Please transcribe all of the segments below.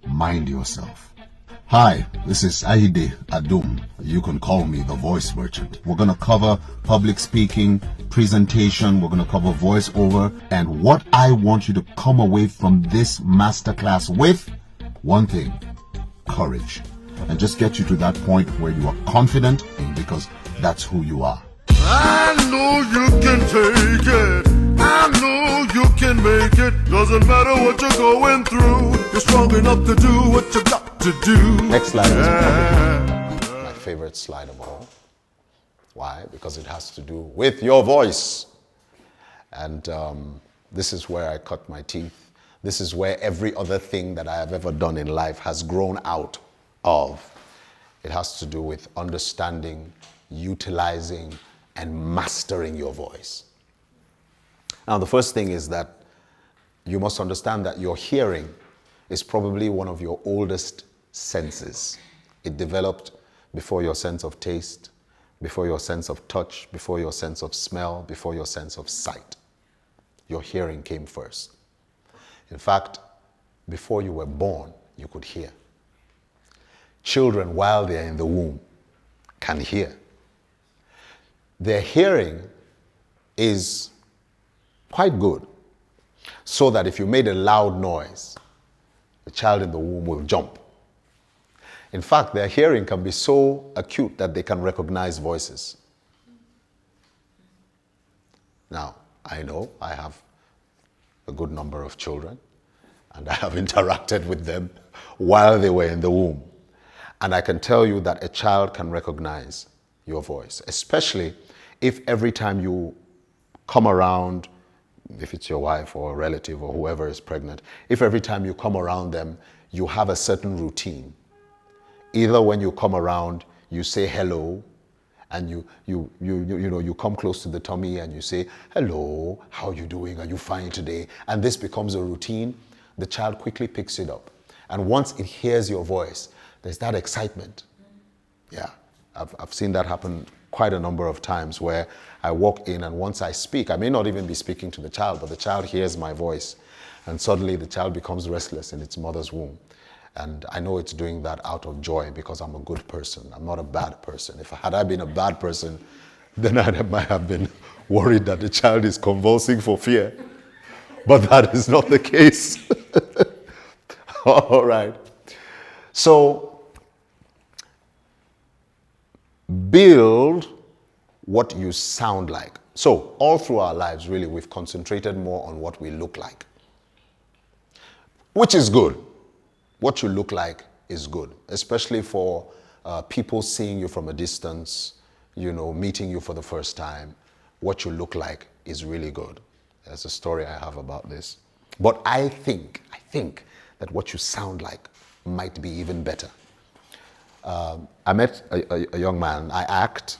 Mind yourself. Hi, this is Aide Adum. You can call me the voice merchant. We're going to cover public speaking, presentation, we're going to cover voiceover, and what I want you to come away from this masterclass with, one thing, courage. And just get you to that point where you are confident, because that's who you are. I know you can take it. I know you can make it. Doesn't matter what you're going through. You're strong enough to do what you got to do. Next slide is probably my favorite slide of all. Why? Because it has to do with your voice. And this is where I cut my teeth. This is where every other thing that I have ever done in life has grown out of. It has to do with understanding, utilizing, and mastering your voice. Now, the first thing is that you must understand that your hearing is probably one of your oldest senses. It developed before your sense of taste, before your sense of touch, before your sense of smell, before your sense of sight. Your hearing came first. In fact, before you were born, you could hear. Children, while they're in the womb, can hear. Their hearing is quite good, so that if you made a loud noise, the child in the womb will jump. In fact, their hearing can be so acute that they can recognize voices. Now, I know I have a good number of children, and I have interacted with them while they were in the womb. And I can tell you that a child can recognize your voice, especially if every time you come around, if it's your wife or a relative or whoever is pregnant, if every time you come around them, you have a certain routine. Either when you come around, you say hello, and you come close to the tummy and you say, hello, how are you doing? Are you fine today? And this becomes a routine. The child quickly picks it up. And once it hears your voice, there's that excitement. Yeah, I've seen that happen quite a number of times where I walk in and once I speak, I may not even be speaking to the child, but the child hears my voice and suddenly the child becomes restless in its mother's womb. And I know it's doing that out of joy because I'm a good person. I'm not a bad person. Had I been a bad person, then I might have been worried that the child is convulsing for fear. But that is not the case. All right. So, build what you sound like. So, all through our lives, really, we've concentrated more on what we look like, which is good. What you look like is good, especially for people seeing you from a distance, meeting you for the first time. What you look like is really good. There's a story I have about this. But I think that what you sound like might be even better. I met a young man. I act,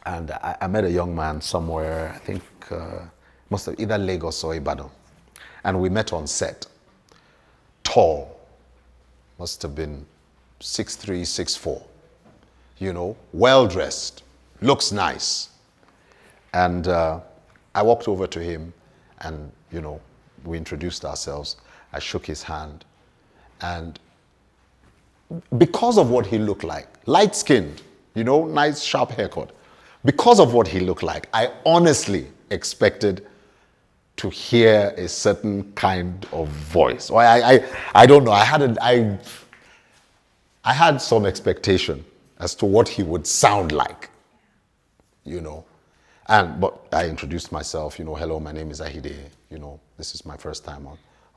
and I met a young man somewhere, I think, must have either Lagos or Ibadan. And we met on set. Tall, must have been 6'3", 6'4", well-dressed, looks nice. And I walked over to him and, we introduced ourselves. I shook his hand. And because of what he looked like, light-skinned, nice sharp haircut, because of what he looked like, I honestly expected to hear a certain kind of voice. Or I don't know, I had some expectation as to what he would sound like, But I introduced myself, hello, my name is Ahide, this is my first time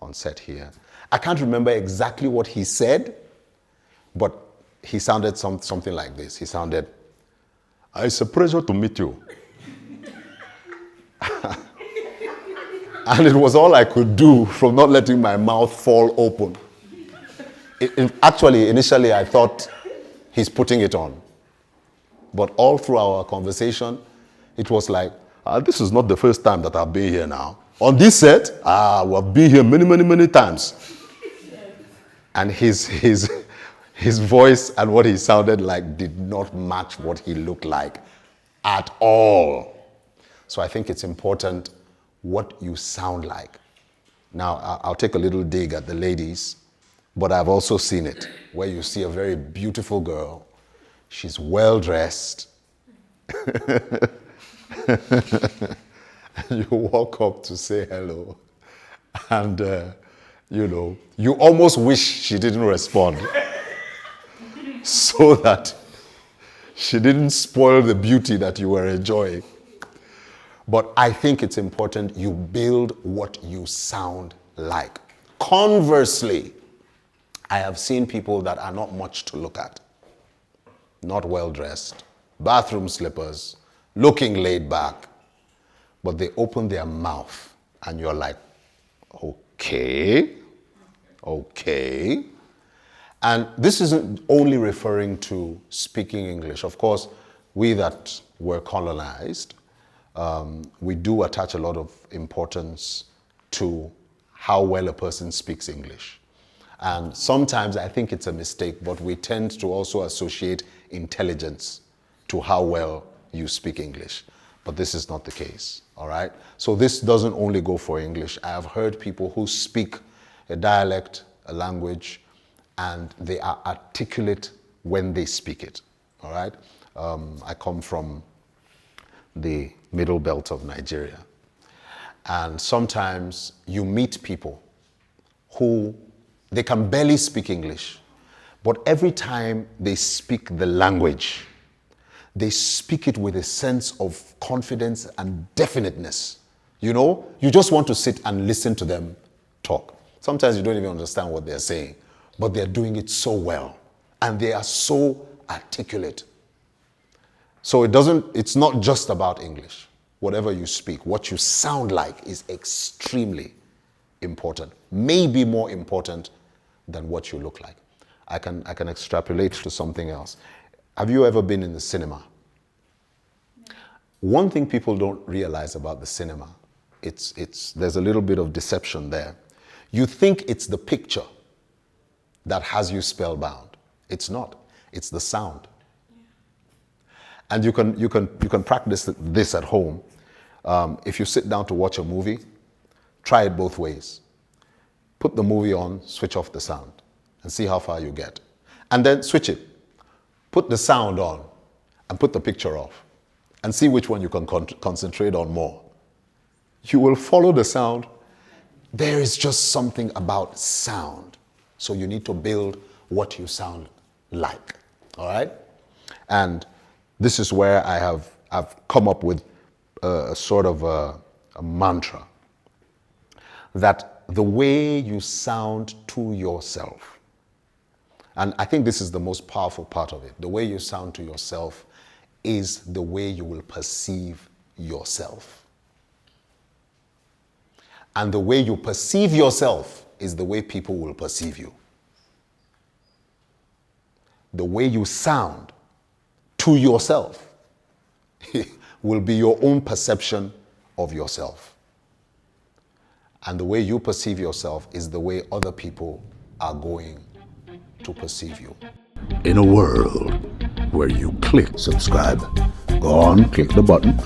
on set here. I can't remember exactly what he said, but he sounded something like this. He sounded, it's a pleasure to meet you. And it was all I could do from not letting my mouth fall open. Actually, initially, I thought he's putting it on. But all through our conversation, it was like, this is not the first time that I've been here now. On this set, we've been here many, many, many times. And his voice and what he sounded like did not match what he looked like at all. So I think it's important what you sound like. Now, I'll take a little dig at the ladies. But I've also seen it, where you see a very beautiful girl, she's well dressed, and you walk up to say hello, and you almost wish she didn't respond so that she didn't spoil the beauty that you were enjoying. But I think it's important you build what you sound like. Conversely, I have seen people that are not much to look at, not well dressed, bathroom slippers, looking laid back, but they open their mouth and you're like, okay. And this isn't only referring to speaking English. Of course, we that were colonized, we do attach a lot of importance to how well a person speaks English. And sometimes I think it's a mistake, but we tend to also associate intelligence to how well you speak English. But this is not the case, all right? So this doesn't only go for English. I have heard people who speak a dialect, a language, and they are articulate when they speak it, all right? I come from the middle belt of Nigeria. And sometimes you meet people who, they can barely speak English, but every time they speak the language, they speak it with a sense of confidence and definiteness. You know, you just want to sit and listen to them talk. Sometimes you don't even understand what they're saying, but they're doing it so well, and they are so articulate. So it's not just about English. Whatever you speak, what you sound like is extremely important, maybe more important than what you look like. I can extrapolate to something else. Have you ever been in the cinema? One thing people don't realize about the cinema, there's a little bit of deception there. You think it's the picture that has you spellbound. It's not. It's the sound. And you can practice this at home. If you sit down to watch a movie, try it both ways. Put the movie on, switch off the sound, and see how far you get. And then switch it. Put the sound on, and put the picture off, and see which one you can concentrate on more. You will follow the sound. There is just something about sound. So you need to build what you sound like, all right? And this is where I've come up with a sort of a mantra, that the way you sound to yourself, and I think this is the most powerful part of it, the way you sound to yourself is the way you will perceive yourself. And the way you perceive yourself is the way people will perceive you. The way you sound to yourself will be your own perception of yourself. And the way you perceive yourself is the way other people are going to perceive you. In a world where you click subscribe, go on, click the button,